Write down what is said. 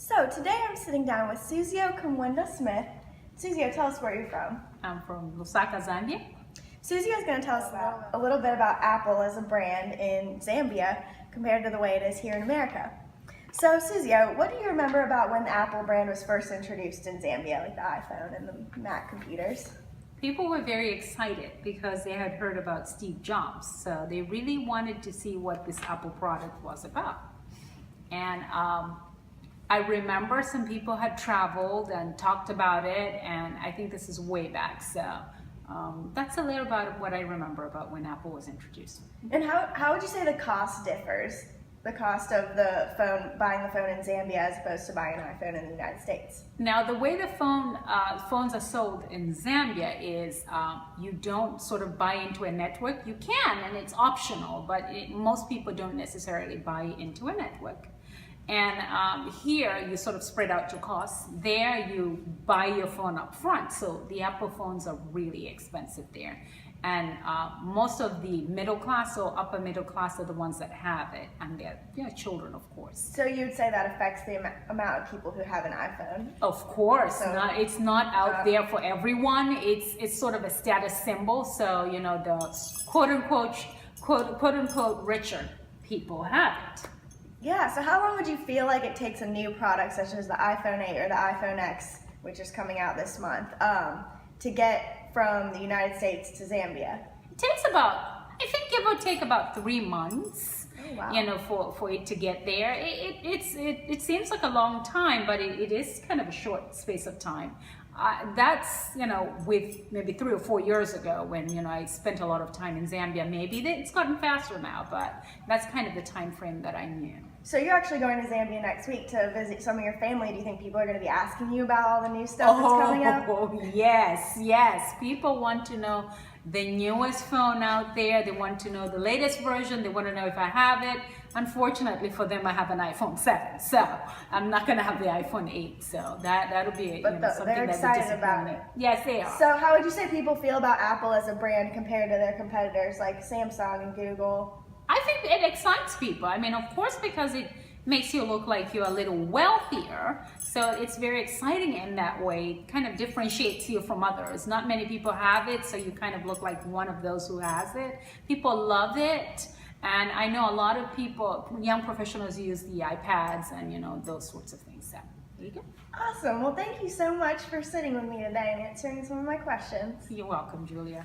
So today I'm sitting down with Suzio Kumwenda Smith. Suzio, tell us where you're from. I'm from Lusaka, Zambia. Suzio is going to tell us a little bit about Apple as a brand in Zambia compared to the way it is here in America. So Suzio, what do you remember about when the Apple brand was first introduced in Zambia, like the iPhone and the Mac computers? People were very excited because they had heard about Steve Jobs, so they really wanted to see what this Apple product was about. And I remember some people had traveled and talked about it, and I think this is way back, so that's a little about what I remember about when Apple was introduced. And how would you say the cost differs? The cost of the phone, buying the phone in Zambia as opposed to buying an iPhone in the United States? Now, the way the phones are sold in Zambia is you don't sort of buy into a network. You can, and it's optional, but most people don't necessarily buy into a network. And here, you sort of spread out your costs. There, you buy your phone up front. So the Apple phones are really expensive there. And most of the middle class or upper middle class are the ones that have it, and they're children, of course. So you'd say that affects the amount of people who have an iPhone? Of course, So, it's not out there for everyone. It's sort of a status symbol. So the quote unquote richer people have it. Yeah, so how long would you feel like it takes a new product such as the iPhone 8 or the iPhone X, which is coming out this month, to get from the United States to Zambia? It takes about, I think, give or take about 3 months. Oh, wow. For it to get there. It seems like a long time, but it is kind of a short space of time. That's with maybe 3 or 4 years ago when I spent a lot of time in Zambia. Maybe it's gotten faster now, but that's kind of the time frame that I knew. So you're actually going to Zambia next week to visit some of your family. Do you think people are going to be asking you about all the new stuff that's coming out? Oh, yes. People want to know the newest phone out there. They want to know the latest version. They want to know if I have it. Unfortunately for them, I have an iPhone 7, so I'm not going to have the iPhone 8. So that'll be But something they're excited about it. Yes, they are. So how would you say people feel about Apple as a brand compared to their competitors like Samsung and Google? I think it excites people. I mean, of course, because it makes you look like you're a little wealthier. So it's very exciting in that way. It kind of differentiates you from others. Not many people have it, so you kind of look like one of those who has it. People love it. And I know a lot of people, young professionals, use the iPads and those sorts of things. So there you go. Awesome. Well, thank you so much for sitting with me today and answering some of my questions. You're welcome, Julia.